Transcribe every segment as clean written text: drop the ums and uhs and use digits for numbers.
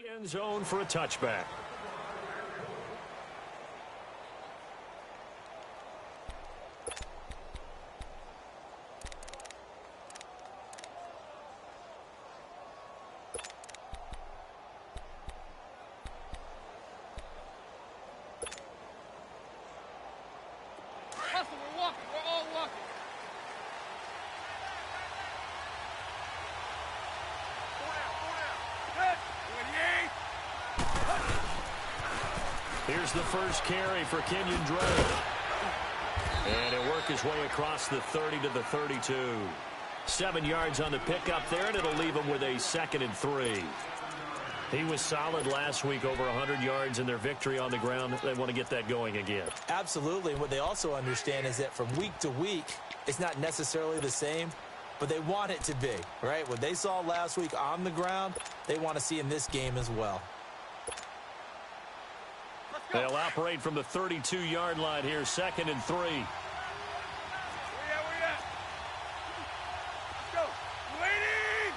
the end zone for a touchback. Here's the first carry for Kenyon Drake. And he'll work his way across the 30 to the 32. 7 yards on the pickup there, and it'll leave him with a 2nd and 3. He was solid last week, over 100 yards in their victory on the ground. They want to get that going again. Absolutely. And what they also understand is that from week to week, it's not necessarily the same, but they want it to be, right? What they saw last week on the ground, they want to see in this game as well. They'll operate from the 32-yard line here, 2nd and 3. Where you at? Let's go. Waiting.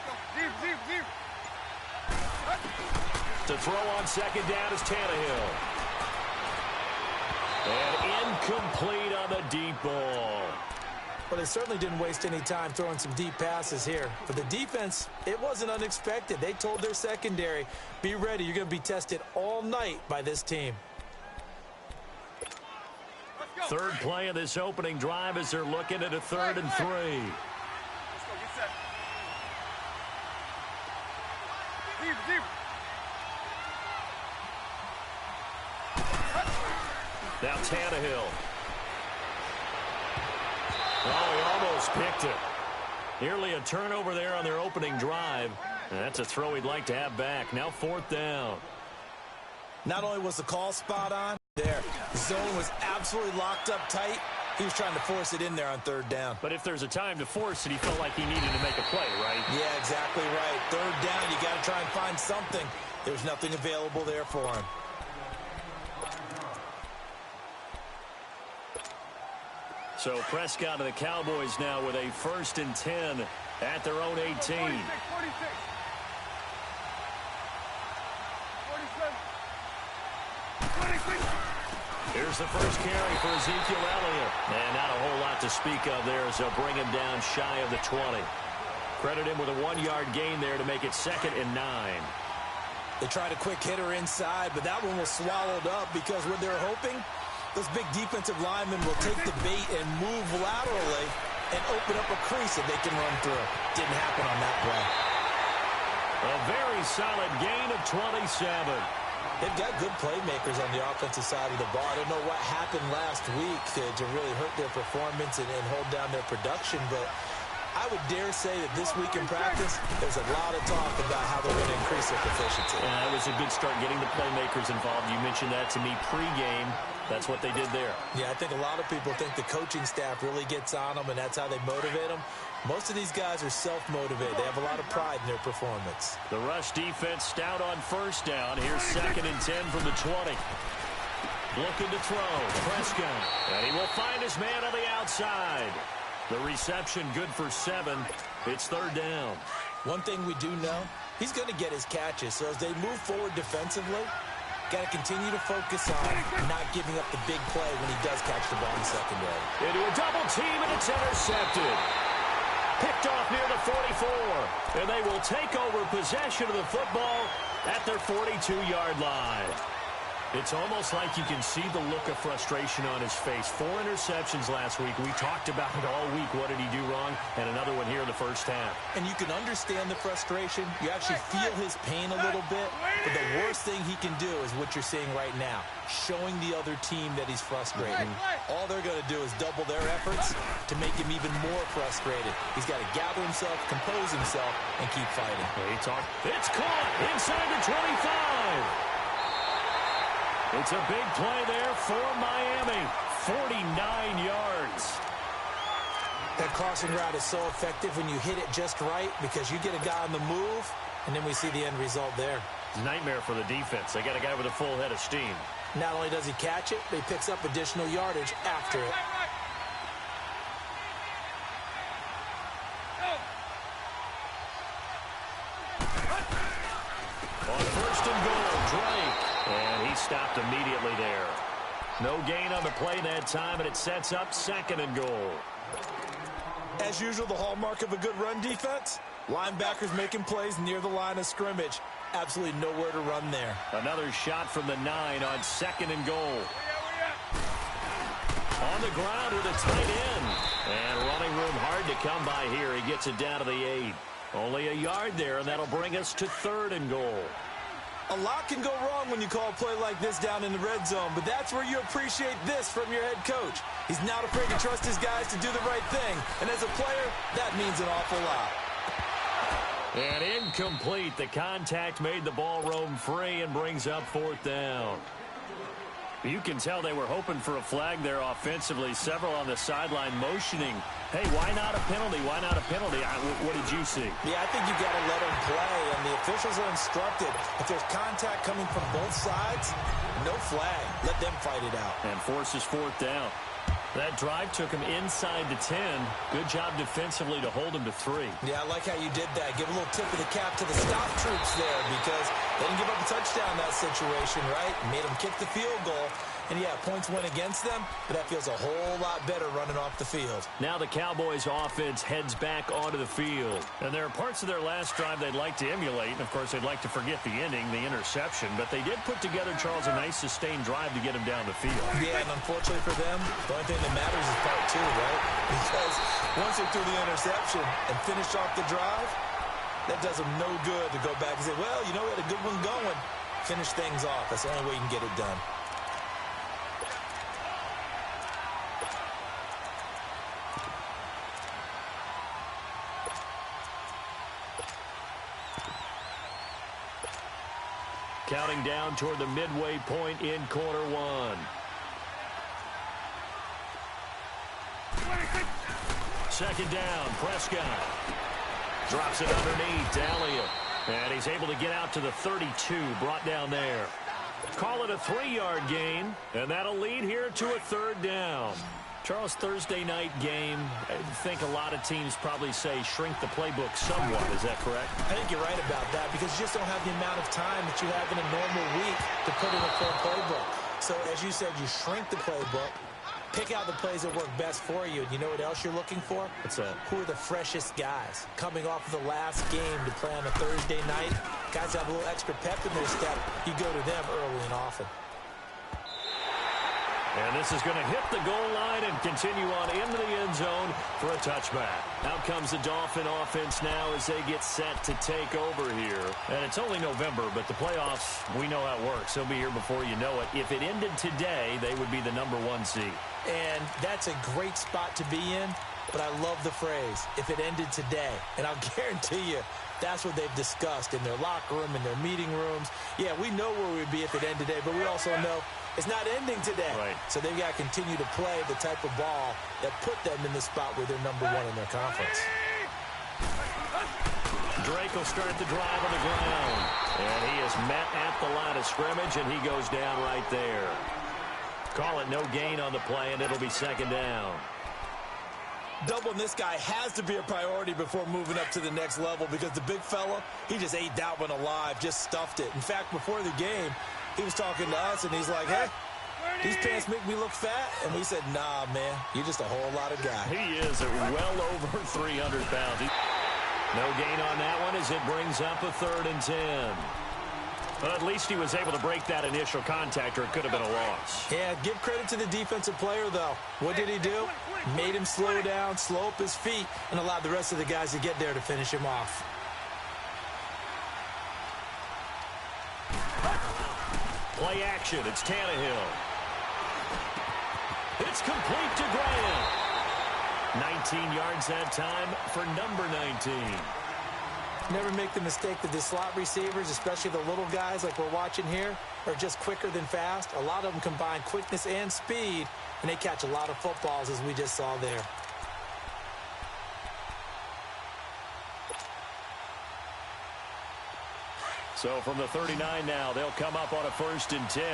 Let's go. Deep. To throw on 2nd down is Tannehill. And incomplete on the deep ball. Well, they certainly didn't waste any time throwing some deep passes here. For the defense, it wasn't unexpected. They told their secondary, be ready. You're going to be tested all night by this team. Third play of this opening drive as they're looking at a 3rd and 3. Let's go. Get set. Deep. Now Tannehill. Oh, he almost picked it. Nearly a turnover there on their opening drive. And that's a throw he'd like to have back. Now 4th down. Not only was the call spot on there, the zone was absolutely locked up tight. He was trying to force it in there on 3rd down. But if there's a time to force it, he felt like he needed to make a play, right? Yeah, exactly right. 3rd down, you got to try and find something. There's nothing available there for him. So Prescott and the Cowboys now with a 1st and 10 at their own 18. 46. Here's the first carry for Ezekiel Elliott. And not a whole lot to speak of there as they'll bring him down shy of the 20. Credit him with a 1-yard gain there to make it 2nd and 9. They tried a quick hitter inside, but that one was swallowed up because what they're hoping, those big defensive linemen will take the bait and move laterally and open up a crease that they can run through. Didn't happen on that play. A very solid gain of 27. They've got good playmakers on the offensive side of the ball. I don't know what happened last week to really hurt their performance and hold down their production, but I would dare say that this week in practice, there's a lot of talk about how they're going to increase their proficiency. Yeah, that was a good start getting the playmakers involved. You mentioned that to me pregame. That's what they did there. Yeah, I think a lot of people think the coaching staff really gets on them, and that's how they motivate them. Most of these guys are self-motivated. They have a lot of pride in their performance. The rush defense stout on 1st down. Here's 2nd and 10 from the 20. Looking to throw. Prescott. And he will find his man on the outside. The reception good for 7. It's 3rd down. One thing we do know, he's going to get his catches. So as they move forward defensively, got to continue to focus on not giving up the big play when he does catch the ball in the secondary. Into a double team, and it's intercepted. Picked off near the 44. And they will take over possession of the football at their 42-yard line. It's almost like you can see the look of frustration on his face. 4 interceptions last week. We talked about it all week. What did he do wrong? And another one here in the first half. And you can understand the frustration. You actually feel his pain a little bit. But the worst thing he can do is what you're seeing right now, showing the other team that he's frustrated. All they're going to do is double their efforts to make him even more frustrated. He's got to gather himself, compose himself, and keep fighting. It's caught inside the 25. It's a big play there for Miami. 49 yards. That crossing route is so effective when you hit it just right because you get a guy on the move, and then we see the end result there. Nightmare for the defense. They got a guy with a full head of steam. Not only does he catch it, but he picks up additional yardage after it. On first and goal, Drake. And he stopped immediately there. No gain on the play that time, and it sets up second and goal. As usual, the hallmark of a good run defense, linebackers making plays near the line of scrimmage. Absolutely nowhere to run there. Another shot from the 9 on second and goal. On the ground with a tight end. And running room hard to come by here. He gets it down to the 8. Only a yard there, and that'll bring us to third and goal. A lot can go wrong when you call a play like this down in the red zone, but that's where you appreciate this from your head coach. He's not afraid to trust his guys to do the right thing, and as a player, that means an awful lot. And incomplete. The contact made the ball roam free and brings up fourth down. You can tell they were hoping for a flag there offensively. Several on the sideline motioning. Hey, why not a penalty? Why not a penalty? What did you see? Yeah, I think you got to let them play, and the officials are instructed. If there's contact coming from both sides, no flag. Let them fight it out. And forces fourth down. That drive took him inside the 10. Good job defensively to hold him to 3. Yeah, I like how you did that. Give a little tip of the cap to the stop troops there because they didn't give up a touchdown in that situation, right? Made them kick the field goal. And, yeah, points went against them, but that feels a whole lot better running off the field. Now the Cowboys offense heads back onto the field. And there are parts of their last drive they'd like to emulate. And, of course, they'd like to forget the ending, the interception. But they did put together, Charles, a nice sustained drive to get him down the field. Yeah, and unfortunately for them, the only thing that matters is part 2, right? Because once they threw the interception and finished off the drive, that does them no good to go back and say, well, you know, we had a good one going. Finish things off. That's the only way you can get it done. Counting down toward the midway point in quarter 1. Second down, Prescott. Drops it underneath to Elliott. And he's able to get out to the 32, brought down there. Call it a 3-yard gain, and that'll lead here to a third down. Charles, Thursday night game, I think a lot of teams probably say shrink the playbook somewhat. Is that correct? I think you're right about that because you just don't have the amount of time that you have in a normal week to put in a full playbook. So, as you said, you shrink the playbook, pick out the plays that work best for you. And you know what else you're looking for? What's that? Who are the freshest guys? Coming off of the last game to play on a Thursday night, guys have a little extra pep in their step. You go to them early and often. And this is going to hit the goal line and continue on into the end zone for a touchback. Out comes the Dolphin offense now as they get set to take over here. And it's only November, but the playoffs, we know how it works. They'll be here before you know it. If it ended today, they would be the #1 seed. And that's a great spot to be in, but I love the phrase, if it ended today. And I'll guarantee you, that's what they've discussed in their locker room, in their meeting rooms. Yeah, we know where we'd be if it ended today, but we also know it's not ending today. Right. So they've got to continue to play the type of ball that put them in the spot where they're #1 in their conference. Drake will start the drive on the ground. And he is met at the line of scrimmage, and he goes down right there. Call it no gain on the play, and it'll be second down. Doubling this guy has to be a priority before moving up to the next level because the big fella, he just ate that one alive, just stuffed it. In fact, before the game, he was talking to us, and he's like, hey, these pants make me look fat. And we said, nah, man, you're just a whole lot of guy. He is at well over 300 pounds. No gain on that one as it brings up a 3rd and 10. But at least he was able to break that initial contact, or it could have been a loss. Yeah, give credit to the defensive player, though. What did he do? Made him slow down, slow up his feet, and allowed the rest of the guys to get there to finish him off. Play action. It's Tannehill. It's complete to Graham. 19 yards that time for number 19. Never make the mistake that the slot receivers, especially the little guys like we're watching here, are just quicker than fast. A lot of them combine quickness and speed, and they catch a lot of footballs, as we just saw there. So from the 39 now, they'll come up on a 1st and 10.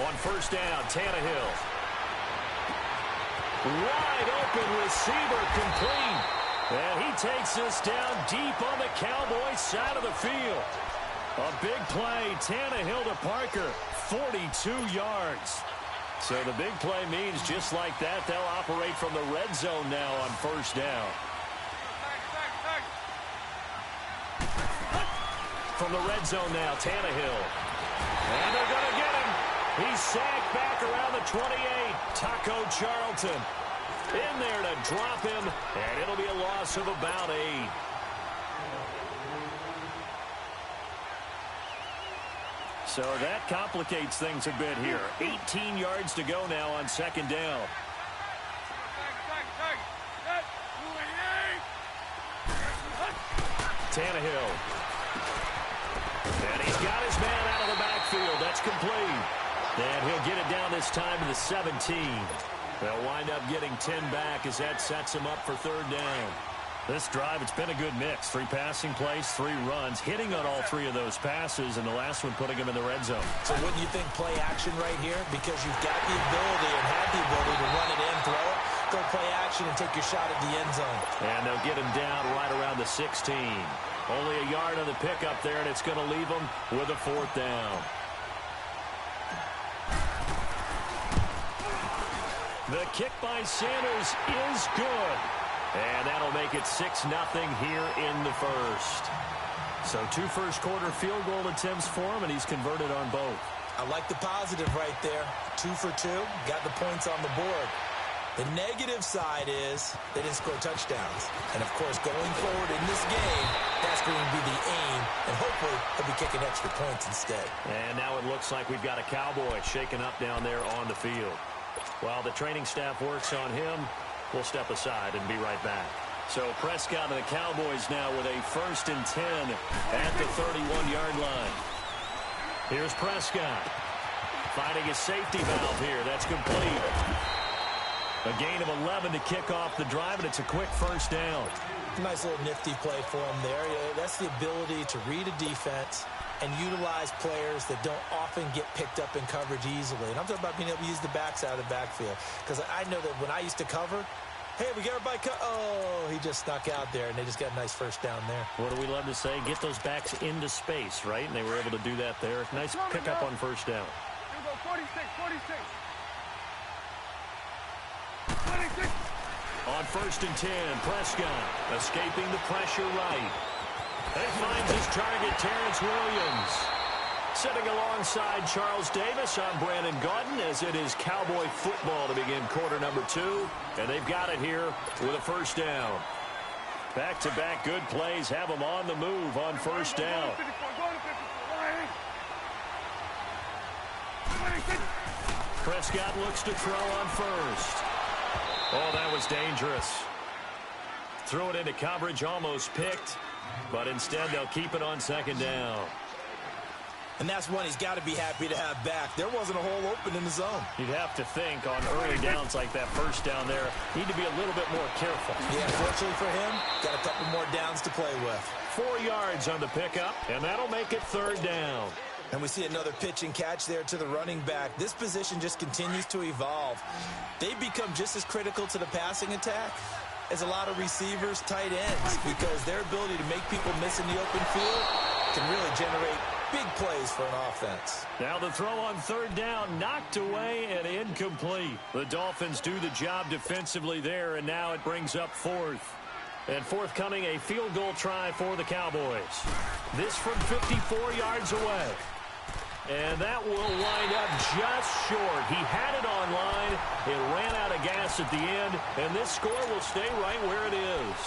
On 1st down, Tannehill. Wide open receiver complete. And he takes this down deep on the Cowboys side of the field. A big play, Tannehill to Parker, 42 yards. So the big play means just like that, they'll operate from the red zone now on first down. From the red zone now, Tannehill. And they're going to get him. He's sacked back around the 28. Taco Charlton in there to drop him, and it'll be a loss of about 8. So that complicates things a bit here. 18 yards to go now on second down. Tannehill. And he's got his man out of the backfield. That's complete. And he'll get it down this time to the 17. They'll wind up getting 10 back as that sets him up for third down. This drive, it's been a good mix. 3 passing plays, 3 runs, hitting on all 3 of those passes, and the last one putting him in the red zone. So wouldn't you think play action right here? Because you've got the ability and have the ability to run it in, throw it, go play action, and take your shot at the end zone. And they'll get him down right around the 16. Only a yard on the pickup there, and it's going to leave him with a 4th down. The kick by Sanders is good. And that'll make it 6-0 here in the first. So 2 first-quarter field goal attempts for him, and he's converted on both. I like the positive right there. 2 for 2, got the points on the board. The negative side is they didn't score touchdowns. And, of course, going forward in this game, that's going to be the aim, and hopefully he'll be kicking extra points instead. And now it looks like we've got a Cowboy shaken up down there on the field. While the training staff works on him, we'll step aside and be right back. So Prescott and the Cowboys now with a 1st and 10 at the 31-yard line. Here's Prescott finding his safety valve here. That's complete. A gain of 11 to kick off the drive, and it's a quick first down. Nice little nifty play for him there. That's the ability to read a defense and utilize players that don't often get picked up in coverage easily. And I'm talking about being able to use the backside of the backfield. Because I know that when I used to cover, hey, we got everybody oh, he just snuck out there, and they just got a nice first down there. What do we love to say? Get those backs into space, right? And they were able to do that there. Nice pickup on first down. Here we go, 46, 46. 26. On 1st and 10, Prescott escaping the pressure right. And he finds his target, Terrence Williams. Sitting alongside Charles Davis, I'm Brandon Gaudin, as it is Cowboy football to begin quarter number 2. And they've got it here with a first down. Back-to-back good plays have them on the move on first down. Prescott looks to throw on first. Oh, that was dangerous. Threw it into coverage, almost picked. But instead, they'll keep it on second down. And that's one he's got to be happy to have back. There wasn't a hole open in the zone. You'd have to think on early downs like that first down there, need to be a little bit more careful. Yeah, fortunately for him, got a couple more downs to play with. 4 yards on the pickup, and that'll make it third down. And we see another pitch and catch there to the running back. This position just continues to evolve. They become just as critical to the passing attack as a lot of receivers, tight ends, because their ability to make people miss in the open field can really generate big plays for an offense. Now the throw on third down, knocked away and incomplete. The Dolphins do the job defensively there, and now it brings up 4th. And forthcoming, a field goal try for the Cowboys. This from 54 yards away. And that will wind up just short. He had it on line. It ran out of gas at the end, and this score will stay right where it is.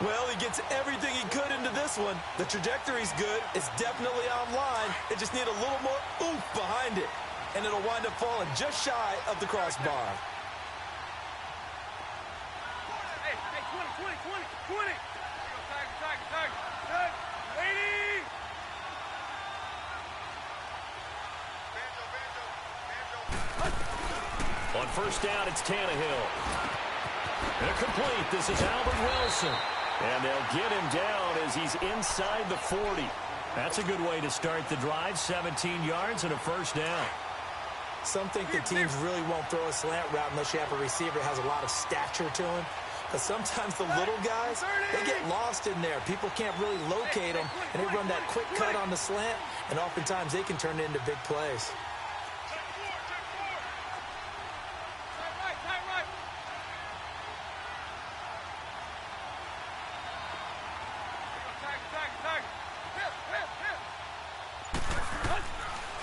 Well, he gets everything he could into this one. The trajectory's good. It's definitely online. It just need a little more oomph behind it, and it'll wind up falling just shy of the crossbar. Hey, 20. Tiger. Lady. On first down, it's Tannehill. They're complete. This is Albert Wilson. And they'll get him down as he's inside the 40. That's a good way to start the drive. 17 yards and a first down. Some think that teams really won't throw a slant route unless you have a receiver that has a lot of stature to him. But sometimes the little guys, they get lost in there. People can't really locate them, and they run that quick cut on the slant, and oftentimes they can turn it into big plays.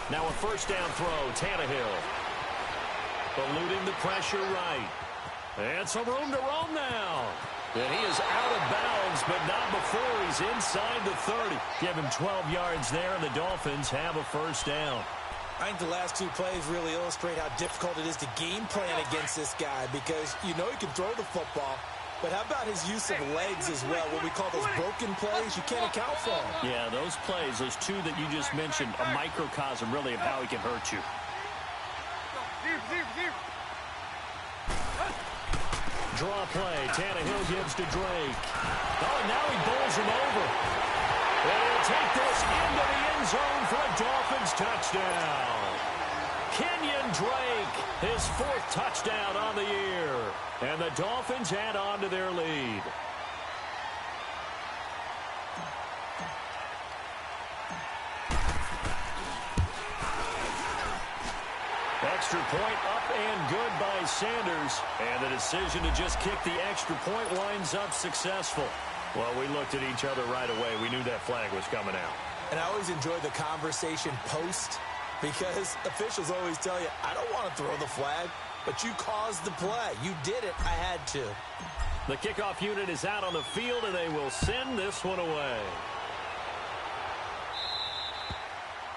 Now a first down throw, Tannehill. Eluding the pressure right. And some room to roam now. And he is out of bounds, but not before he's inside the 30. Give him 12 yards there, and the Dolphins have a first down. I think the last two plays really illustrate how difficult it is to game plan against this guy because you know he can throw the football, but how about his use of legs as well? What we call those broken plays, you can't account for them. Yeah, those plays, those two that you just mentioned, a microcosm really of how he can hurt you. Draw play. Tannehill gives to Drake. Oh, and now he bowls him over. And he'll take this into the end zone for a Dolphins touchdown. Kenyon Drake, his fourth touchdown on the year. And the Dolphins add on to their lead. Extra point up and good by Sanders. And the decision to just kick the extra point winds up successful. Well, we looked at each other right away. We knew that flag was coming out. And I always enjoy the conversation post because officials always tell you, I don't want to throw the flag, but you caused the play. You did it. I had to. The kickoff unit is out on the field, and they will send this one away.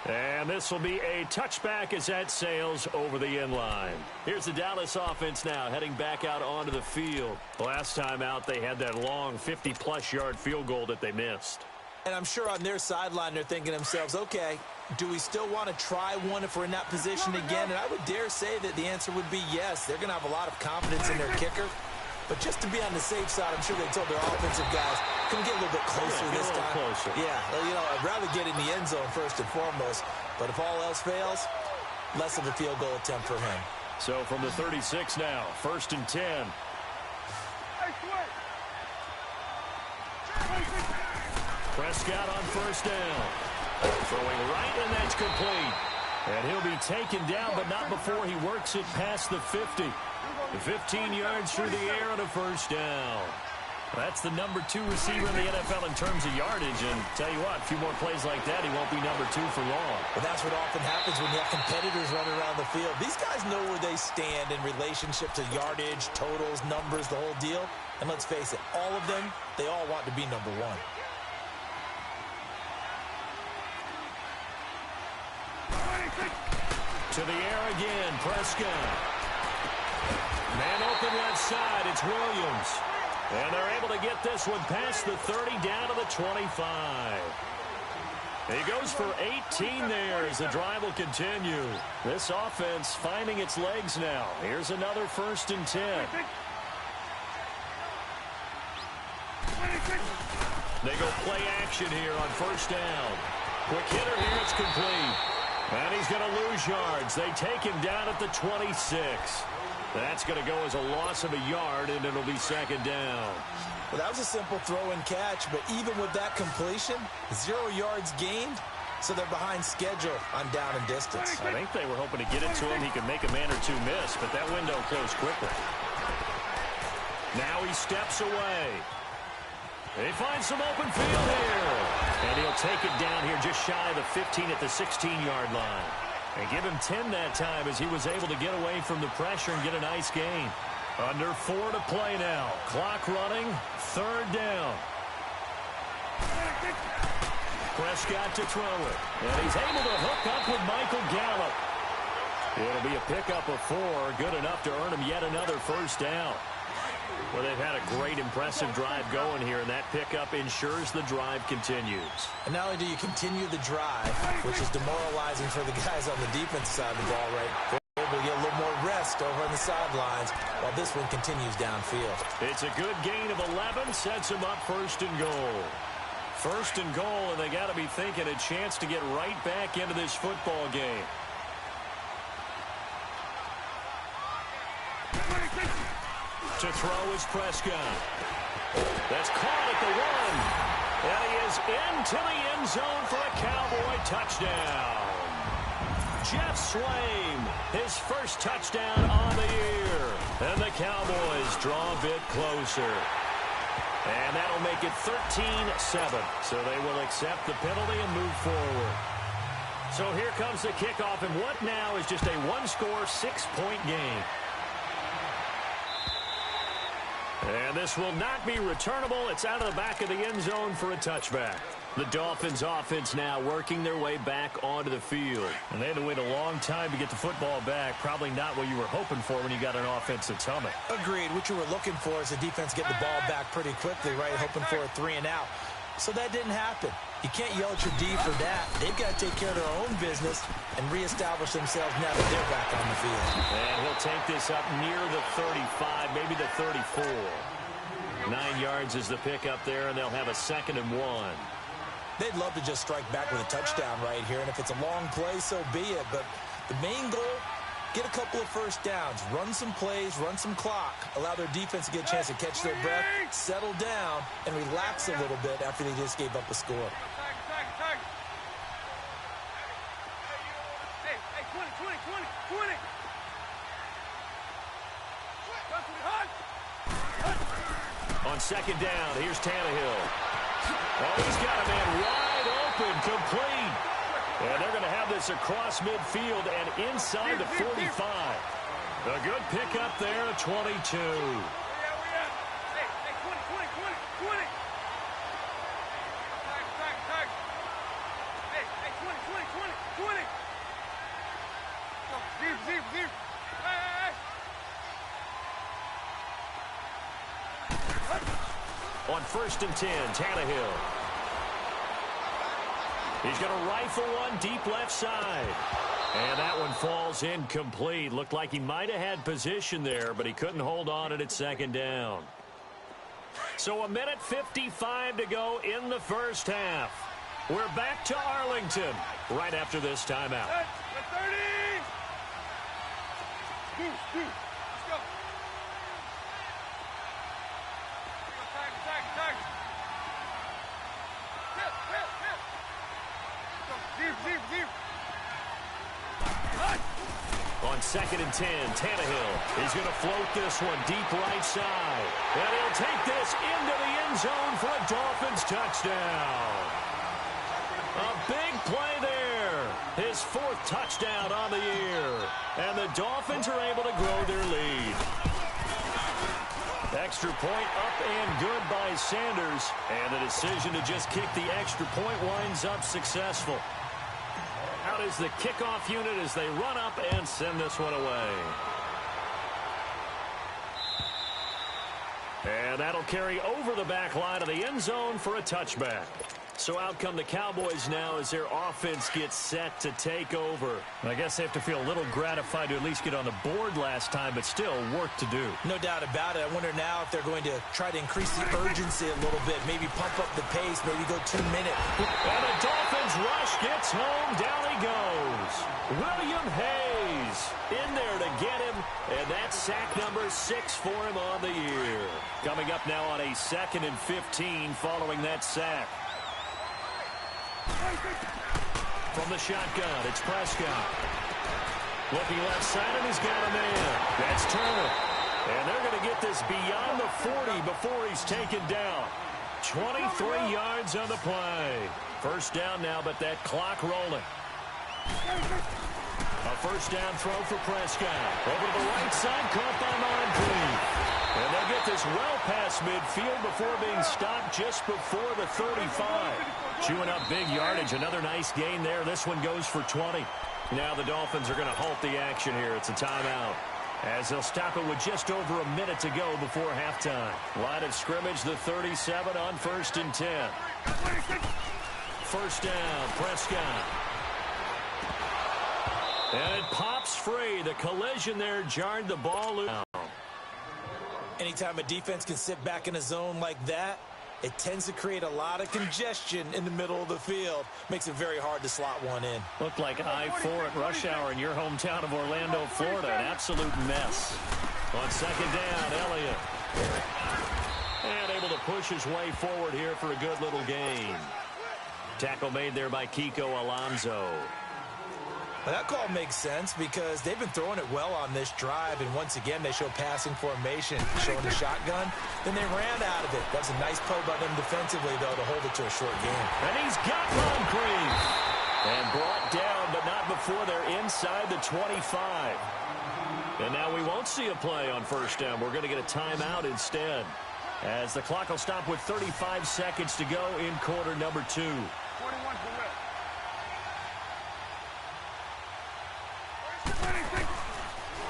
And this will be a touchback as that sails over the end line. Here's the Dallas offense now heading back out onto the field. Last time out, they had that long 50-plus yard field goal that they missed. And I'm sure on their sideline they're thinking to themselves, okay, do we still want to try one if we're in that position again? And I would dare say that the answer would be yes. They're going to have a lot of confidence in their kicker. But just to be on the safe side, I'm sure they told their offensive guys, can we get a little bit closer this time? Closer. Yeah, well, you know, I'd rather get in the end zone first and foremost. But if all else fails, less of a field goal attempt for him. So from the 36 now, 1st and 10. Prescott on first down. Throwing right, and that's complete. And he'll be taken down, but not before he works it past the 50. 15 yards through the air and a first down. That's the number 2 receiver in the NFL in terms of yardage. And tell you what, a few more plays like that, he won't be number 2 for long. But that's what often happens when you have competitors running around the field. These guys know where they stand in relationship to yardage, totals, numbers, the whole deal. And let's face it, all of them, they all want to be number 1. To the air again, Prescott. Man open left side, it's Williams. And they're able to get this one past the 30 down to the 25. He goes for 18 there as the drive will continue. This offense finding its legs now. Here's another 1st and 10. They go play action here on first down. Quick hitter here, it's complete. And he's going to lose yards. They take him down at the 26. That's going to go as a loss of a yard, and it'll be 2nd down. Well, that was a simple throw and catch, but even with that completion, 0 yards gained, so they're behind schedule on down and distance. I think they were hoping to get it to him. He could make a man or two miss, but that window closed quickly. Now he steps away. He finds some open field here. And he'll take it down here just shy of the 15 at the 16-yard line. And give him 10 that time as he was able to get away from the pressure and get a nice gain. Under 4 to play now. Clock running. 3rd down. Prescott to throw it. And he's able to hook up with Michael Gallup. It'll be a pickup of 4. Good enough to earn him yet another first down. Well, they've had a great, impressive drive going here, and that pickup ensures the drive continues. And not only do you continue the drive, which is demoralizing for the guys on the defense side of the ball, right? They're able to get a little more rest over on the sidelines while this one continues downfield. It's a good gain of 11, sets them up 1st and goal. 1st and goal, and they got to be thinking a chance to get right back into this football game. To To throw is Prescott. That's caught at the 1. And he is into the end zone for a Cowboy touchdown. Jeff Swaim, his first touchdown on the year. And the Cowboys draw a bit closer. And that'll make it 13-7. So they will accept the penalty and move forward. So here comes the kickoff, and what now is just a one-score, 6-point game. And this will not be returnable. It's out of the back of the end zone for a touchback. The Dolphins offense now working their way back onto the field. And they had to wait a long time to get the football back. Probably not what you were hoping for when you got an offense that's humming. Agreed. What you were looking for is the defense get the ball back pretty quickly, right? Hoping for a 3-and-out. So that didn't happen. You can't yell at your D for that. They've got to take care of their own business and reestablish themselves now that they're back on the field. And he'll take this up near the 35, maybe the 34. 9 yards is the pickup there, and they'll have a 2nd and 1. They'd love to just strike back with a touchdown right here, and if it's a long play, so be it. But the main goal, get a couple of first downs, run some plays, run some clock, allow their defense to get a chance to catch their breath, settle down, and relax a little bit after they just gave up a score. Hey, 20. On 2nd down, here's Tannehill. Oh, he's got a man wide open, complete. And they're going to have this across midfield and inside the 45. A good pickup there at 22. Hey, 20. Tag. Hey, 20. Go, deep. Hey. On 1st and 10, Tannehill. He's going to rifle one deep left side. And that one falls incomplete. Looked like he might have had position there, but he couldn't hold on at 2nd down. So 1:55 to go in the first half. We're back to Arlington right after this timeout. 30. Let's go. Tag. Hit. Deep. On 2nd and 10, Tannehill is going to float this one deep right side. And he'll take this into the end zone for a Dolphins touchdown. A big play there. His 4th touchdown on the year. And the Dolphins are able to grow their lead. Extra point up and good by Sanders. And the decision to just kick the extra point winds up successful. Out is the kickoff unit as they run up and send this one away. And that'll carry over the back line of the end zone for a touchback. So out come the Cowboys now as their offense gets set to take over. And I guess they have to feel a little gratified to at least get on the board last time, but still work to do. No doubt about it. I wonder now if they're going to try to increase the urgency a little bit, maybe pump up the pace, maybe go 2 minutes. And the Dolphins rush gets home. Down he goes. William Hayes in there to get him, and that's sack number 6 for him on the year. Coming up now on a 2nd and 15 following that sack. From the shotgun, it's Prescott. Looking left side, and he's got a man. That's Turner. And they're going to get this beyond the 40 before he's taken down. 23 yards on the play. First down now, but that clock rolling. A first down throw for Prescott. Over to the right side, caught by Moncrief. And they'll get this well past midfield before being stopped just before the 35. Chewing up big yardage. Another nice gain there. This one goes for 20. Now the Dolphins are going to halt the action here. It's a timeout, as they'll stop it with just over a minute to go before halftime. Line of scrimmage, the 37 on 1st and 10. First down, Prescott. And it pops free. The collision there jarred the ball loose. Anytime a defense can sit back in a zone like that, It tends to create a lot of congestion in the middle of the field. Makes it very hard to slot one in. Looked like I-4 at rush hour in your hometown of Orlando, Florida. An absolute mess. On second down, Elliott. And able to push his way forward here for a good little gain. Tackle made there by Kiko Alonso. Well, that call makes sense because they've been throwing it well on this drive, and once again, they show passing formation, showing the shotgun. Then they ran out of it. That's a nice play by them defensively, though, to hold it to a short game. And he's got Moncrief. And brought down, but not before they're inside the 25. And now we won't see a play on first down. We're going to get a timeout instead, as the clock will stop with 35 seconds to go in quarter number 2. 21 for left.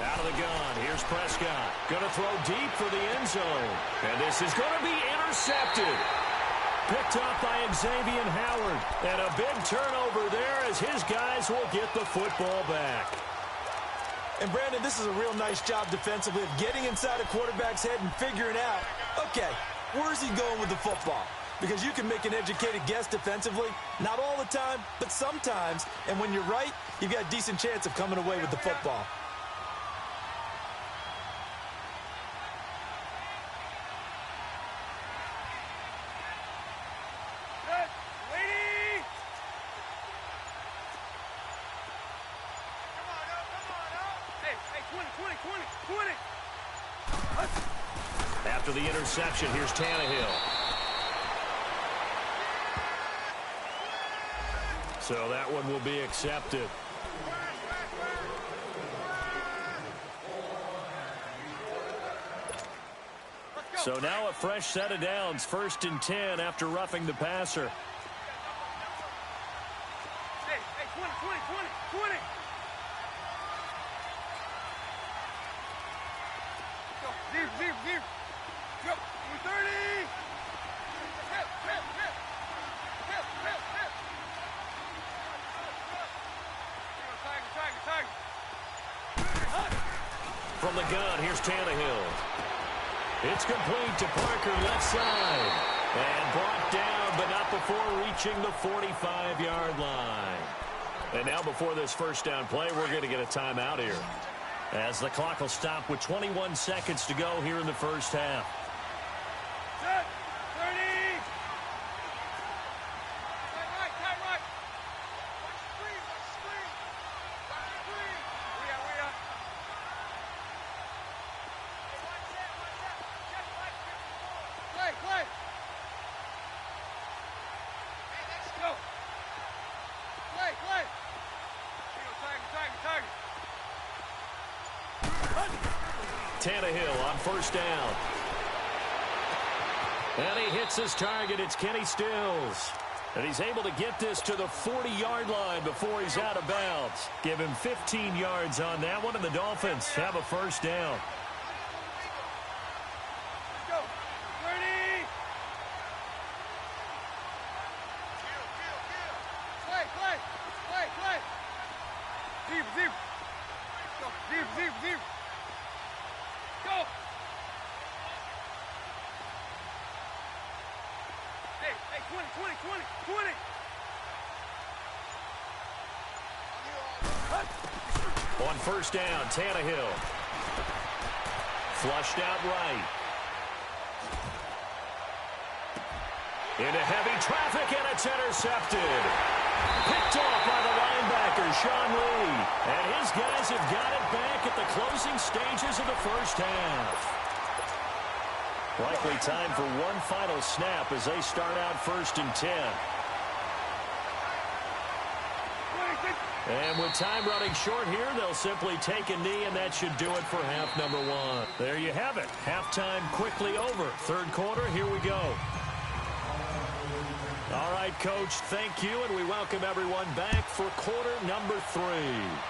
Out of the gun, here's Prescott. Going to throw deep for the end zone. And this is going to be intercepted. Picked up by Xavier Howard. And a big turnover there as his guys will get the football back. And, Brandon, this is a real nice job defensively of getting inside a quarterback's head and figuring out, okay, where's he going with the football? Because you can make an educated guess defensively, not all the time, but sometimes. And when you're right, you've got a decent chance of coming away with the football. After the interception, here's Tannehill. So that one will be accepted. So now a fresh set of downs, 1st and 10 after roughing the passer. Hey, 20. Go, deep. Go, 30. Hip. Tiger. From the gun, here's Tannehill. It's complete to Parker, left side. And brought down, but not before reaching the 45-yard line. And now before this first down play, we're going to get a timeout here, as the clock will stop with 21 seconds to go here in the first half. Set, 30. Tight right. Watch the screen. We are. Play. Hey, let's go. Play. Tiger. Tannehill on first down. And he hits his target. It's Kenny Stills. And he's able to get this to the 40-yard line before he's out of bounds. Give him 15 yards on that one, and the Dolphins have a first down. Go. 30. Play. Deep. Go. Deep. Go. Hey, 20. On first down, Tannehill. Flushed out right. Into heavy traffic, and it's intercepted. Picked off by the linebacker, Sean Lee. And his guys have got it back at the closing stages of the first half. Likely time for one final snap as they start out 1st and 10. And with time running short here, they'll simply take a knee, and that should do it for half number 1. There you have it. Halftime quickly over. Third quarter, here we go. All right, Coach, thank you, and we welcome everyone back for quarter number 3.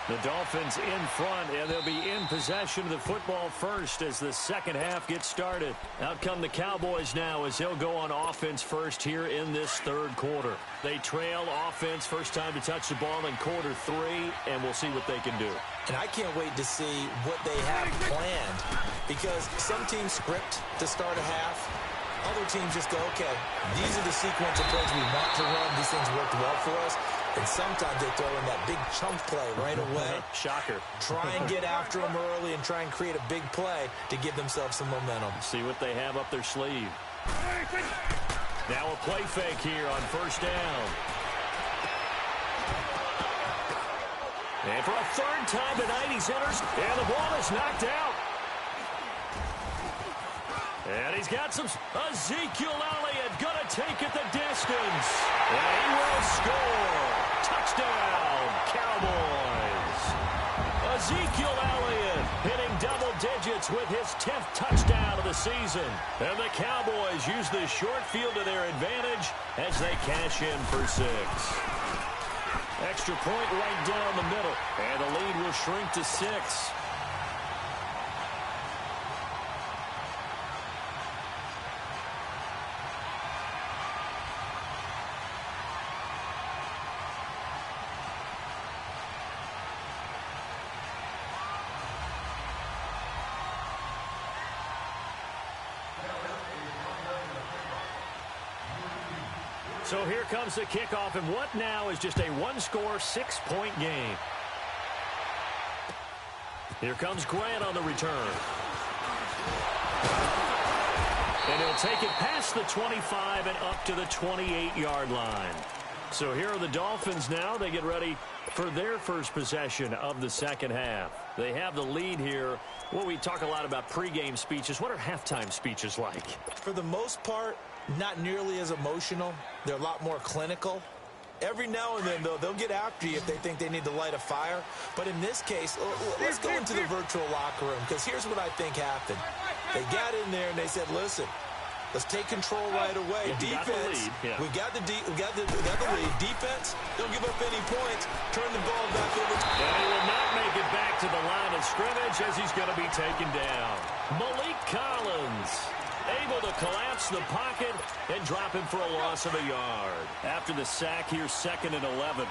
The Dolphins in front, and they'll be in possession of the football first as the second half gets started. Out come the Cowboys now as they'll go on offense first here in this third quarter. They trail offense, first time to touch the ball in quarter 3, and we'll see what they can do. And I can't wait to see what they have planned, because some teams script to start a half, Other teams just go, okay, these are the sequence of plays we want to run. These things worked well for us. And sometimes they throw in that big chunk play right away. Shocker. Try and get after them early and try and create a big play to give themselves some momentum. See what they have up their sleeve. Now a play fake here on first down. And for a third time tonight, he centers, and the ball is knocked out. And he's got some Ezekiel Elliott going to take it the distance. And he will score. Touchdown, Cowboys. Ezekiel Elliott hitting double digits with his 10th touchdown of the season. And the Cowboys use this short field to their advantage as they cash in for 6. Extra point right down the middle. And the lead will shrink to 6. So here comes the kickoff, and what now is just a one-score, 6-point game. Here comes Grant on the return. And he'll take it past the 25 and up to the 28-yard line. So here are the Dolphins now. They get ready for their first possession of the second half. They have the lead here. Well, we talk a lot about pregame speeches. What are halftime speeches like? For the most part, not nearly as emotional. They're a lot more clinical. Every now and then, though, they'll get after you if they think they need to light a fire. But in this case, let's go into the virtual locker room, because here's what I think happened. They got in there and they said, listen, let's take control right away. Defense, we got the lead. Defense, don't give up any points. Turn the ball back over. And he will not make it back to the line of scrimmage as he's going to be taken down. Malik Collins able to collapse the pocket and drop him for a loss of a yard. After the sack, here's 2nd and 11.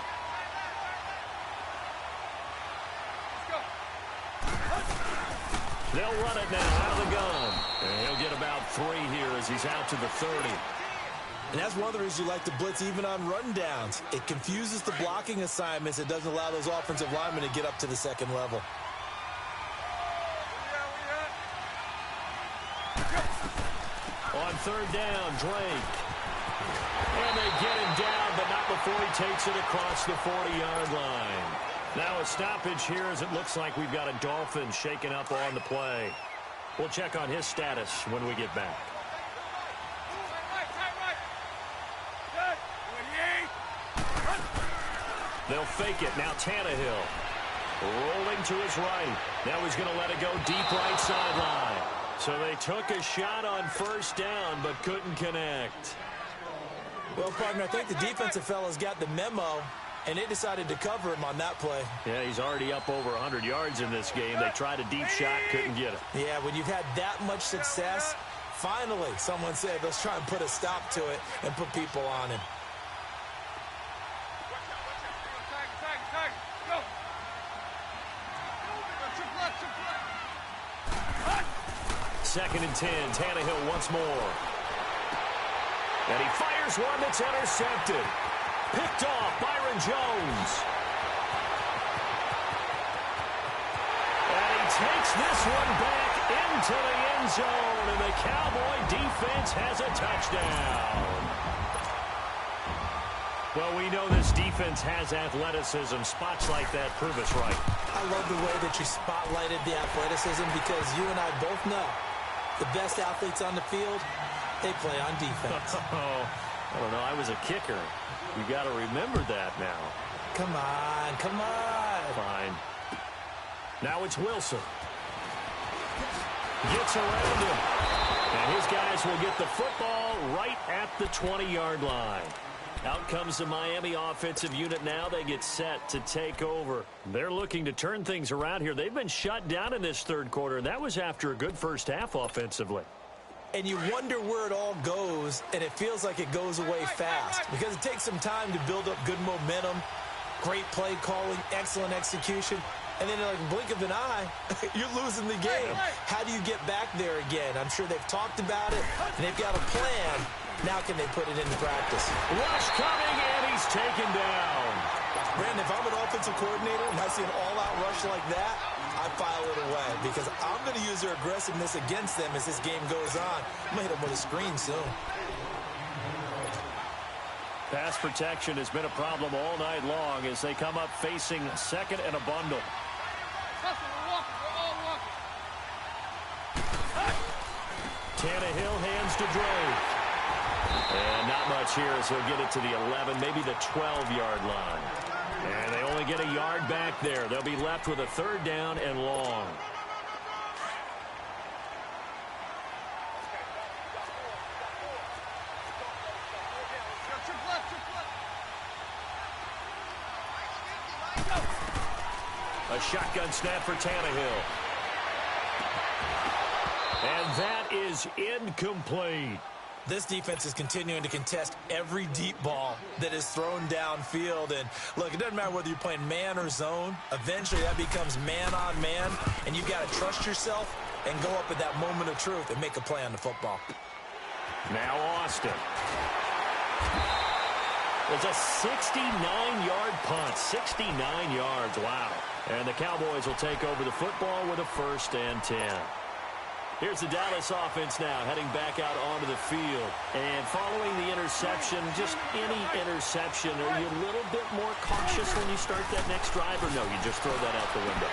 They'll run it now out of the gun. And he'll get about 3 here as he's out to the 30. And that's one of the reasons you like to blitz even on rundowns. It confuses the blocking assignments. It doesn't allow those offensive linemen to get up to the second level. On third down, Drake. And they get him down, but not before he takes it across the 40-yard line. Now a stoppage here as it looks like we've got a Dolphin shaken up on the play. We'll check on his status when we get back. They'll fake it. Now Tannehill rolling to his right. Now he's going to let it go deep right sideline. So they took a shot on first down, but couldn't connect. Well, partner, I think the defensive fellas got the memo, and they decided to cover him on that play. Yeah, he's already up over 100 yards in this game. They tried a deep shot, couldn't get it. Yeah, when you've had that much success, finally someone said, let's try and put a stop to it and put people on him. Second and 10, Tannehill once more. And he fires one that's intercepted. Picked off, Byron Jones. And he takes this one back into the end zone, and the Cowboy defense has a touchdown. Well, we know this defense has athleticism. Spots like that prove us right. I love the way that you spotlighted the athleticism, because you and I both know the best athletes on the field, they play on defense. I don't know. I was a kicker. You got to remember that now. Come on, come on. Fine. Now it's Wilson. Gets around him. And his guys will get the football right at the 20-yard line. Out comes the Miami offensive unit now. They get set to take over. They're looking to turn things around here. They've been shut down in this third quarter, and that was after a good first half offensively. And you wonder where it all goes, and it feels like it goes away fast, because it takes some time to build up good momentum, great play calling, excellent execution. and then in like a blink of an eye, you're losing the game. How do you get back there again? I'm sure they've talked about it, and they've got a plan. Now can they put it into practice? Rush coming, and he's taken down. Brandon, if I'm an offensive coordinator and I see an all-out rush like that, I file it away because I'm going to use their aggressiveness against them as this game goes on. I'm going to hit them with a screen soon. Pass protection has been a problem all night long as they come up facing second and a bundle. Tannehill hands to Drake. And not much here as he'll get it to the 11, maybe the 12-yard line. And they only get a yard back there. They'll be left with a third down and long. A shotgun snap for Tannehill. And that is incomplete. This defense is continuing to contest every deep ball that is thrown downfield. And, look, it doesn't matter whether you're playing man or zone. Eventually, that becomes man-on-man, and you've got to trust yourself and go up at that moment of truth and make a play on the football. Now Austin. It's a 69-yard punt. 69 yards. Wow. And the Cowboys will take over the football with a 1st and 10. Here's the Dallas offense now heading back out onto the field. And following the interception, just any interception, are you a little bit more cautious when you start that next drive, or no, you just throw that out the window?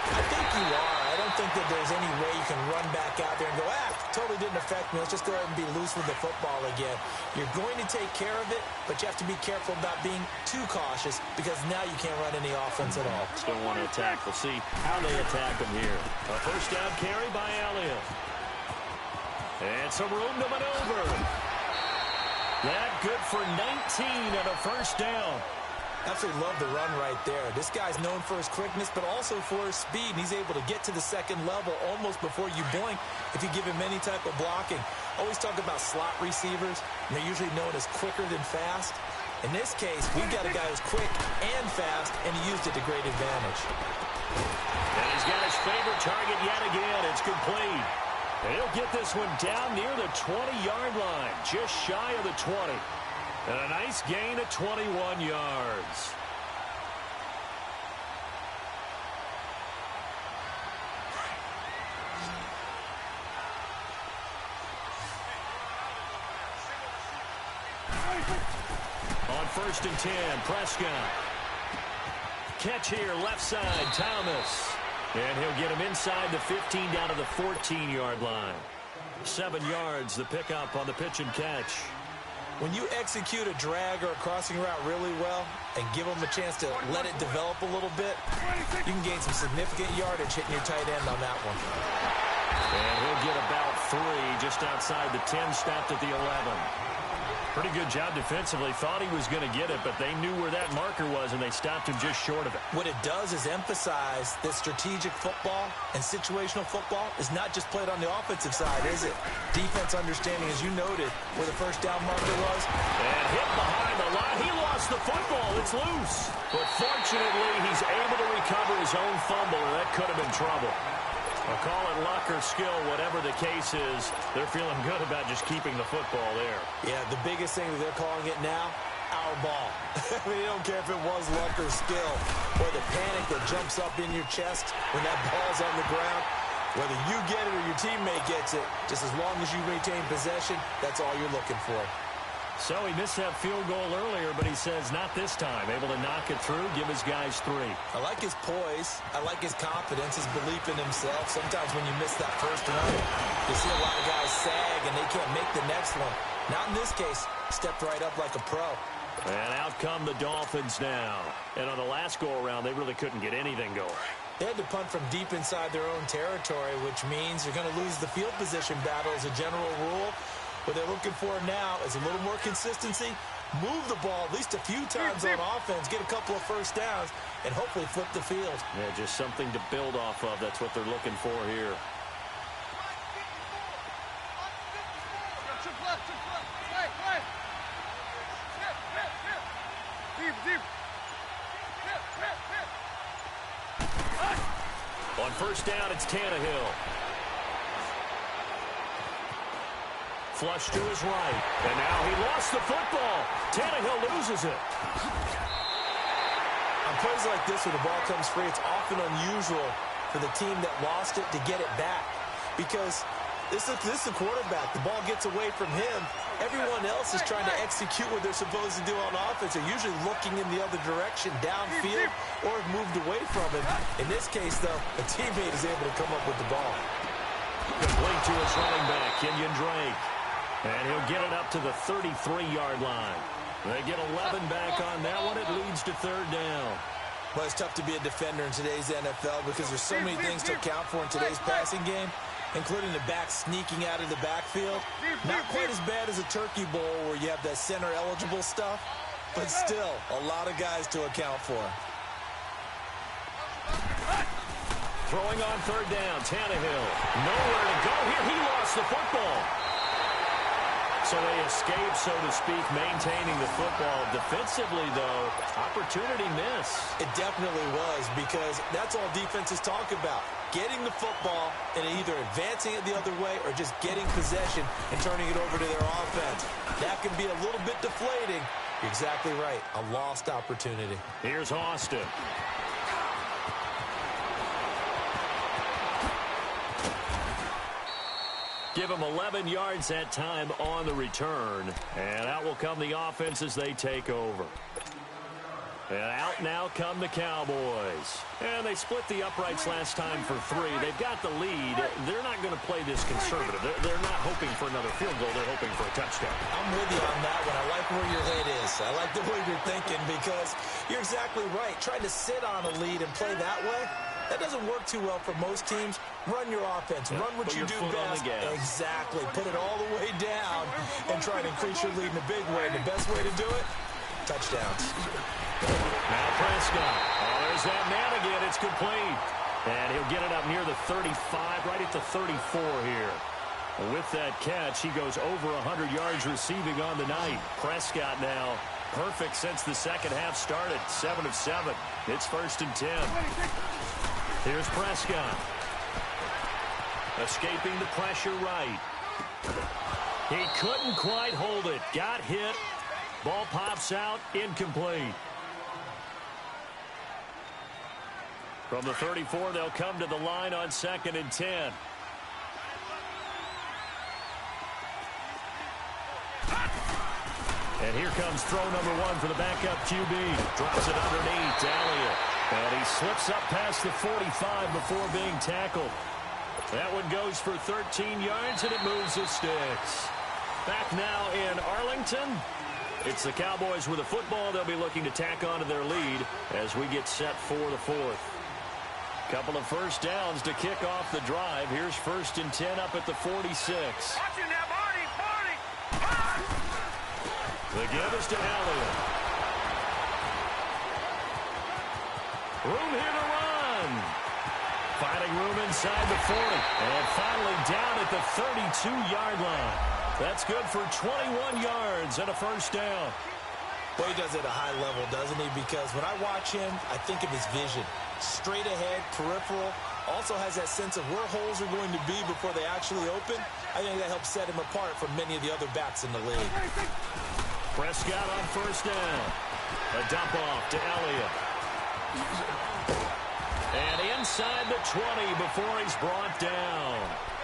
I think you are. I don't think that there's any way you can run back out there and go, totally didn't affect me. Let's just go ahead and be loose with the football again. You're going to take care of it, but you have to be careful about being too cautious because now you can't run any offense at all. Still want to attack. We'll see how they attack them here. A 1st down carry by Elliott. And some room to maneuver. That good for 19 and a 1st down. Absolutely love the run right there. This guy's known for his quickness, but also for his speed. And he's able to get to the second level almost before you blink if you give him any type of blocking. Always talk about slot receivers, and they're usually known as quicker than fast. In this case, we've got a guy who's quick and fast, and he used it to great advantage. And he's got his favorite target yet again. It's complete. And he'll get this one down near the 20-yard line, just shy of the 20. And a nice gain of 21 yards. On 1st and 10, Prescott. Catch here, left side, Thomas. And he'll get him inside the 15 down to the 14-yard line. 7 yards, the pickup on the pitch and catch. When you execute a drag or a crossing route really well and give them a chance to let it develop a little bit, you can gain some significant yardage hitting your tight end on that one. And he'll get about 3 just outside the 10, stopped at the 11. Pretty good job defensively. Thought he was going to get it, but they knew where that marker was, and they stopped him just short of it. What it does is emphasize that strategic football and situational football is not just played on the offensive side, is it? Defense understanding, as you noted, where the 1st down marker was. And hit behind the line. He lost the football. It's loose. But fortunately, he's able to recover his own fumble, or that could have been trouble. I'll call it luck or skill, whatever the case is. They're feeling good about just keeping the football there. Yeah, the biggest thing that they're calling it now, our ball. I mean, they don't care if it was luck or skill or the panic that jumps up in your chest when that ball's on the ground. Whether you get it or your teammate gets it, just as long as you retain possession, that's all you're looking for. So he missed that field goal earlier, but he says not this time. Able to knock it through, give his guys 3. I like his poise. I like his confidence, his belief in himself. Sometimes when you miss that first run, you see a lot of guys sag and they can't make the next one. Not in this case. Stepped right up like a pro. And out come the Dolphins now. And on the last go-around, they really couldn't get anything going. They had to punt from deep inside their own territory, which means you're going to lose the field position battle as a general rule. What they're looking for now is a little more consistency, move the ball at least a few times on offense, get a couple of 1st downs, and hopefully flip the field. Yeah, just something to build off of. That's what they're looking for here. On first down, it's Tannehill. Flush to his right. And now he lost the football. Tannehill loses it. On plays like this where the ball comes free, it's often unusual for the team that lost it to get it back. Because this is the quarterback. The ball gets away from him. Everyone else is trying to execute what they're supposed to do on offense. They're usually looking in the other direction, downfield, or have moved away from it. In this case, though, a teammate is able to come up with the ball. Complete to his running back, Kenyon Drake. And he'll get it up to the 33-yard line. They get 11 back on that one. It leads to third down. Well, it's tough to be a defender in today's NFL because there's so many things to account for in today's passing game, including the back sneaking out of the backfield. Not quite as bad as a turkey bowl where you have that center-eligible stuff, but still a lot of guys to account for. Throwing on third down, Tannehill. Nowhere to go here. He lost the football. So they escape, so to speak, maintaining the football. Defensively, though, opportunity miss. It definitely was, because that's all defenses talk about. Getting the football and either advancing it the other way or just getting possession and turning it over to their offense. That can be a little bit deflating. You're exactly right. A lost opportunity. Here's Austin. Give them 11 yards that time on the return. And out will come the offense as they take over. And out now come the Cowboys. And they split the uprights last time for 3. They've got the lead. They're not going to play this conservative. They're not hoping for another field goal. They're hoping for a touchdown. I'm with you on that one. I like where your head is. I like the way you're thinking, because you're exactly right. Trying to sit on a lead and play that way, that doesn't work too well for most teams. Run your offense. Run what you do best. Exactly. Put it all the way down and try to increase your lead in a big way. And the best way to do it, touchdowns. Now Prescott. Oh, there's that man again. It's complete. And he'll get it up near the 35, right at the 34 here. With that catch, he goes over 100 yards receiving on the night. Prescott now perfect since the second half started. 7 of 7. It's 1st and 10. Here's Prescott. Escaping the pressure right. He couldn't quite hold it. Got hit. Ball pops out. Incomplete. From the 34, they'll come to the line on 2nd and 10. And here comes throw number 1 for the backup QB. Drops it underneath. Elliott. And he slips up past the 45 before being tackled. That one goes for 13 yards, and it moves the sticks. Back now in Arlington. It's the Cowboys with the football. They'll be looking to tack on to their lead as we get set for the 4th. Couple of first downs to kick off the drive. Here's 1st and 10 up at the 46. Watching that body. The give is to Elliott. Room here to run. Finding room inside the 40. And finally down at the 32-yard line. That's good for 21 yards and a first down. Well, he does it at a high level, doesn't he? Because when I watch him, I think of his vision. Straight ahead, peripheral. Also has that sense of where holes are going to be before they actually open. I think that helps set him apart from many of the other backs in the league. Prescott on first down. A dump off to Elliott. And inside the 20 before he's brought down.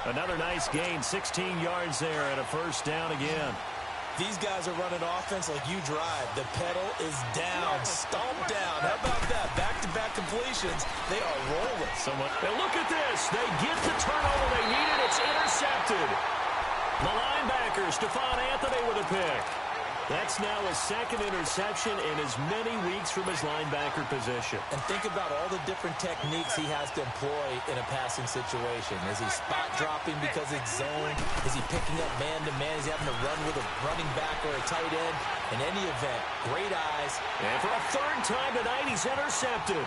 Another nice gain, 16 yards there and a first down again. These guys are running offense like you drive. The pedal is down, stomp down. How about that? Back-to-back completions. They are rolling. And look at this. They get the turnover they needed. It's intercepted. The linebacker, Stephon Anthony, with a pick. That's now his 2nd interception in as many weeks from his linebacker position. And think about all the different techniques he has to employ in a passing situation. Is he spot dropping because it's zone? Is he picking up man-to-man? Is he having to run with a running back or a tight end? In any event, great eyes. And for a 3rd time tonight, he's intercepted.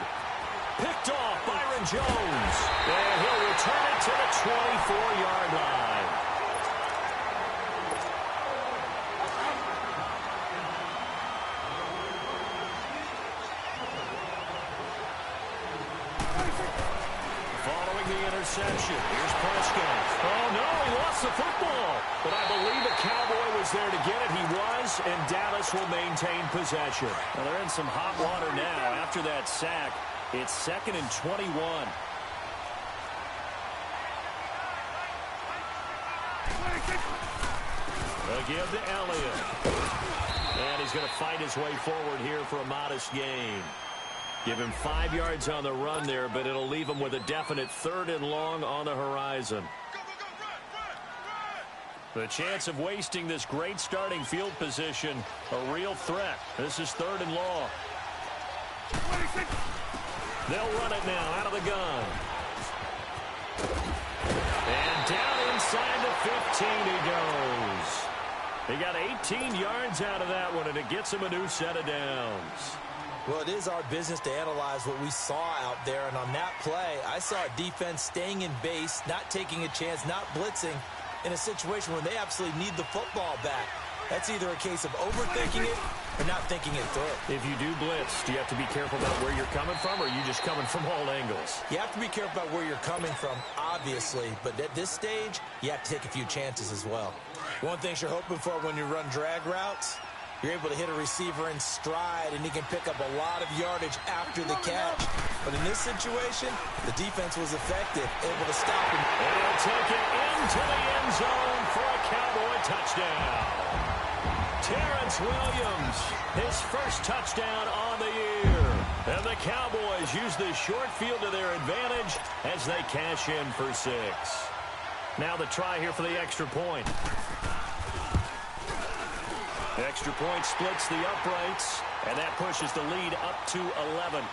Picked off Byron Jones. And he'll return it to the 24-yard line. the interception. Here's Prescott. Oh, no, he lost the football. But I believe a Cowboy was there to get it. He was, and Dallas will maintain possession. Well, they're in some hot water now. After that sack, it's 2nd and 21. They'll give to Elliott. And he's going to fight his way forward here for a modest gain. Give him 5 yards on the run there, but it'll leave him with a definite 3rd and long on the horizon. The chance of wasting this great starting field position, a real threat. This is 3rd and long. They'll run it now out of the gun. And down inside the 15 he goes. He got 18 yards out of that one, and it gets him a new set of downs. Well, it is our business to analyze what we saw out there, and on that play, I saw a defense staying in base, not taking a chance, not blitzing, in a situation where they absolutely need the football back. That's either a case of overthinking it or not thinking it through. If you do blitz, do you have to be careful about where you're coming from, or are you just coming from all angles? You have to be careful about where you're coming from, obviously, but at this stage, you have to take a few chances as well. One thing you're hoping for when you run drag routes, you're able to hit a receiver in stride, and he can pick up a lot of yardage after the catch. But in this situation, the defense was effective, able to stop him. And he'll take it into the end zone for a Cowboy touchdown. Terrence Williams, his first touchdown on the year. And the Cowboys use the short field to their advantage as they cash in for 6. Now the try here for the extra point. The extra point splits the uprights, and that pushes the lead up to 11.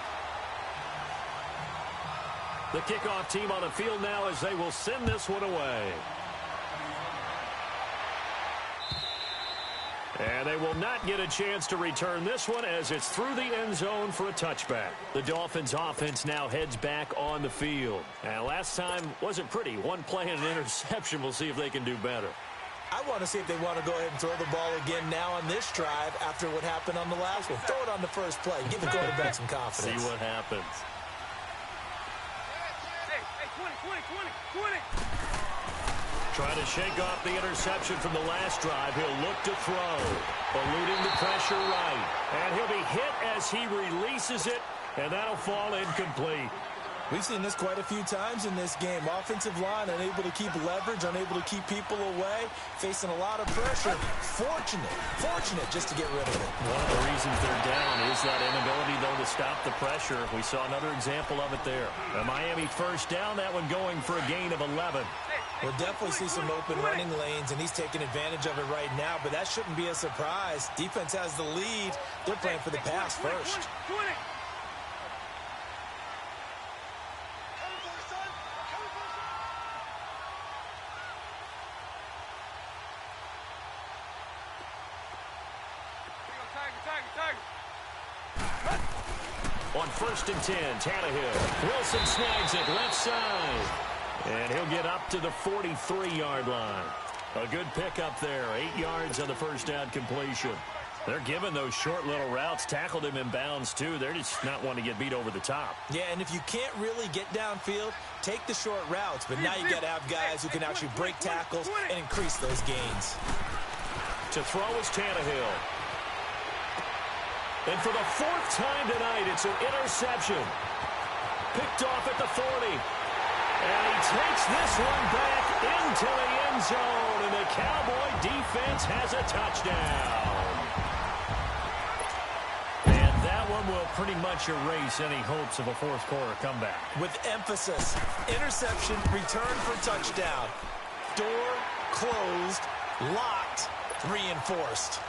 The kickoff team on the field now as they will send this one away. And they will not get a chance to return this one as it's through the end zone for a touchback. The Dolphins offense now heads back on the field. And last time wasn't pretty. One play and an interception. We'll see if they can do better. I want to see if they want to go ahead and throw the ball again now on this drive after what happened on the last one. Throw it on the first play. Give the quarterback some confidence. See what happens. Hey, 20. Trying to shake off the interception from the last drive. He'll look to throw. Eluding the pressure right. And he'll be hit as he releases it, and that'll fall incomplete. We've seen this quite a few times in this game. Offensive line unable to keep leverage, unable to keep people away, facing a lot of pressure. Fortunate just to get rid of it. One of the reasons they're down is that inability, though, to stop the pressure. We saw another example of it there. A Miami first down, that one going for a gain of 11. We'll definitely see some open running lanes, and he's taking advantage of it right now, but that shouldn't be a surprise. Defense has the lead. They're playing for the pass first. 20. On 1st and 10, Tannehill. Wilson snags it left side. And he'll get up to the 43-yard line. A good pickup there. 8 yards on the first down completion. They're giving those short little routes. Tackled him in bounds, too. They're just not wanting to get beat over the top. Yeah, and if you can't really get downfield, take the short routes. But now you got to have guys who can actually break tackles and increase those gains. To throw is Tannehill. And for the 4th time tonight, it's an interception. Picked off at the 40. And he takes this one back into the end zone. And the Cowboy defense has a touchdown. And that one will pretty much erase any hopes of a fourth quarter comeback. With emphasis, interception, return for touchdown. Door closed, locked, reinforced.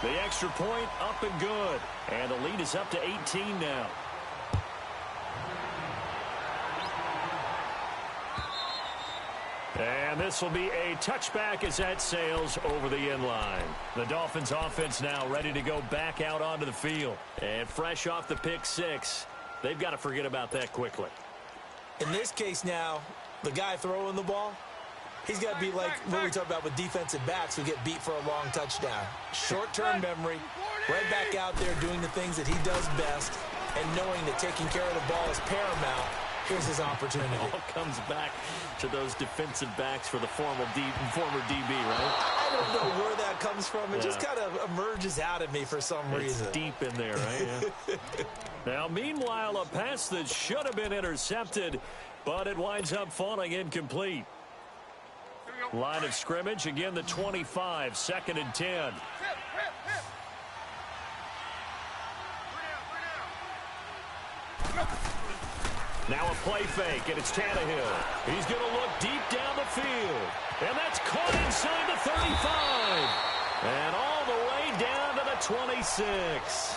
The extra point up and good. And the lead is up to 18 now. And this will be a touchback as that sails over the end line. The Dolphins offense now ready to go back out onto the field. And fresh off the pick 6, they've got to forget about that quickly. In this case now, the guy throwing the ball, he's got to be like what we talk about with defensive backs who get beat for a long touchdown. Short-term memory, right back out there doing the things that he does best, and knowing that taking care of the ball is paramount Here's his opportunity. It all comes back to those defensive backs for the former DB, right? I don't know where that comes from. It just kind of emerges out of me for some reason. It's deep in there, right? Yeah. Now, meanwhile, a pass that should have been intercepted, but it winds up falling incomplete. Line of scrimmage, again, the 25, 2nd and 10. Now a play fake, and it's Tannehill. He's going to look deep down the field. And that's caught inside the 35. And all the way down to the 26.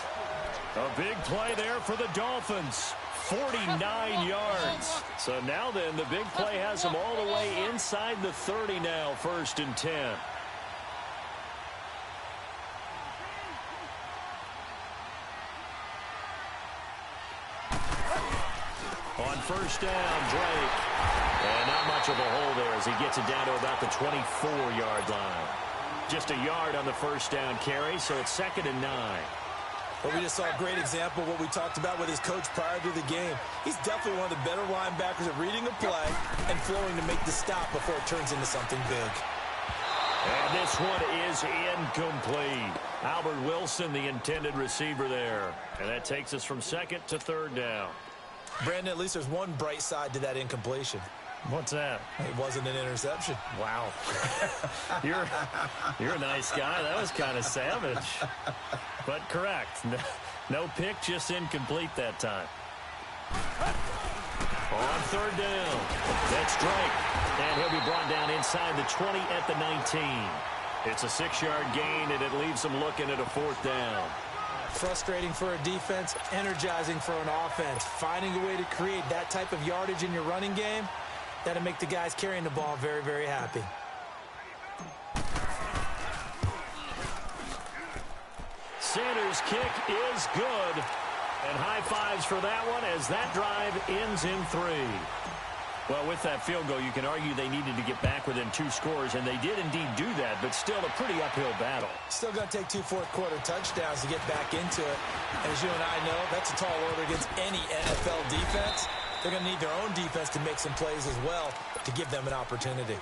A big play there for the Dolphins. 49 yards. So now then, the big play has them all the way inside the 30 now, 1st and 10. On 1st down, Drake. And not much of a hole there as he gets it down to about the 24-yard line. Just a yard on the 1st down carry, so it's 2nd and 9. But we just saw a great example of what we talked about with his coach prior to the game. He's definitely one of the better linebackers at reading a play and flowing to make the stop before it turns into something big. And this one is incomplete. Albert Wilson, the intended receiver there. And that takes us from 2nd to 3rd down. Brandon, at least there's one bright side to that incompletion. What's that? It wasn't an interception. Wow. You're a nice guy. That was kind of savage. But correct. No pick, just incomplete that time. On 3rd down, that's Drake. And he'll be brought down inside the 20 at the 19. It's a 6-yard gain, and it leaves them looking at a 4th down. Frustrating for a defense, energizing for an offense. Finding a way to create that type of yardage in your running game, that'll make the guys carrying the ball very, very happy. Sanders' kick is good. And high fives for that one as that drive ends in 3. Well, with that field goal, you can argue they needed to get back within 2 scores, and they did indeed do that, but still a pretty uphill battle. Still going to take 2 fourth-quarter touchdowns to get back into it. And as you and I know, that's a tall order against any NFL defense. They're going to need their own defense to make some plays as well to give them an opportunity.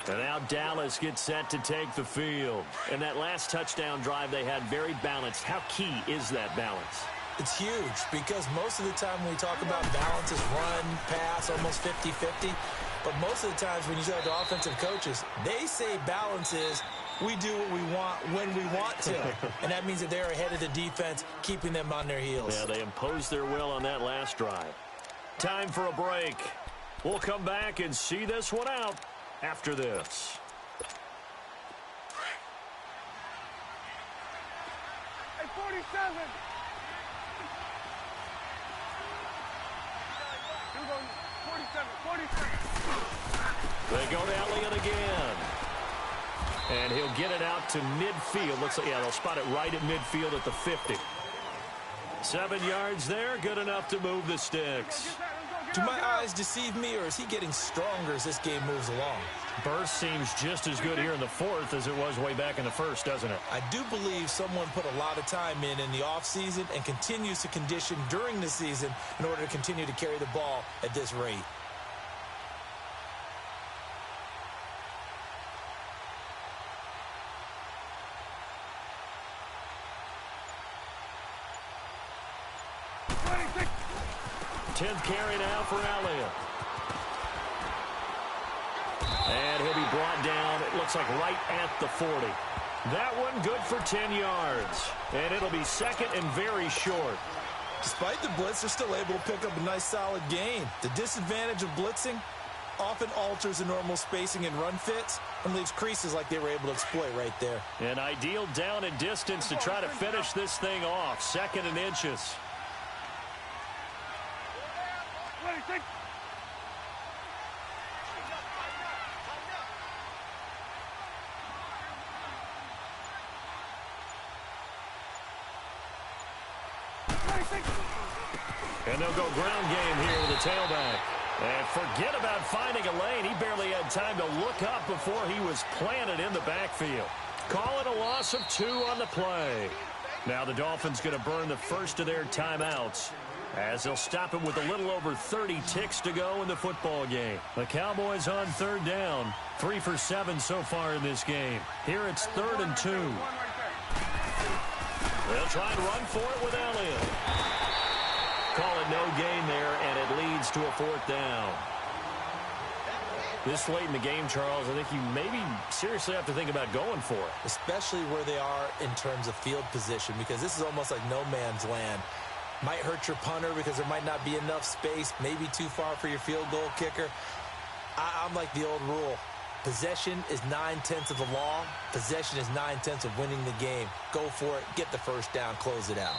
And now Dallas gets set to take the field. And that last touchdown drive they had very balanced. How key is that balance? It's huge because most of the time when we talk about balance is run, pass, almost 50-50. But most of the times when you talk to offensive coaches, they say balance is we do what we want when we want to. And that means that they're ahead of the defense, keeping them on their heels. Yeah, they imposed their will on that last drive. Time for a break. We'll come back and see this one out after this. Hey, 47. Here we go. 47. They go to Elliott again. And he'll get it out to midfield. Looks like, yeah, they'll spot it right at midfield at the 50. 7 yards there, good enough to move the sticks. Do my eyes deceive me, or is he getting stronger as this game moves along? Burst seems just as good here in the 4th as it was way back in the 1st, doesn't it? I do believe someone put a lot of time in the offseason and continues to condition during the season in order to continue to carry the ball at this rate. Tenth carry now for Elliott. And he'll be brought down, it looks like right at the 40. That one good for 10 yards. And it'll be 2nd and very short. Despite the blitz, they're still able to pick up a nice solid gain. The disadvantage of blitzing often alters the normal spacing and run fits and leaves creases like they were able to exploit right there. An ideal down and distance to try to finish this thing off. 2nd and inches. And they'll go ground game here with the tailback. And forget about finding a lane. He barely had time to look up before he was planted in the backfield. Call it a loss of 2 on the play. Now the Dolphins going to burn the first of their timeouts. As they'll stop him with a little over 30 ticks to go in the football game. The Cowboys on third down. 3 for 7 so far in this game. Here it's 3rd and 2. They'll try and run for it with Elliott. Call it no gain there, and it leads to a 4th down. This late in the game, Charles, I think you maybe seriously have to think about going for it. Especially where they are in terms of field position, because this is almost like no man's land. Might hurt your punter because there might not be enough space, maybe too far for your field goal kicker. I'm like the old rule. Possession is 9/10 of the law. Possession is 9/10 of winning the game. Go for it. Get the first down. Close it out.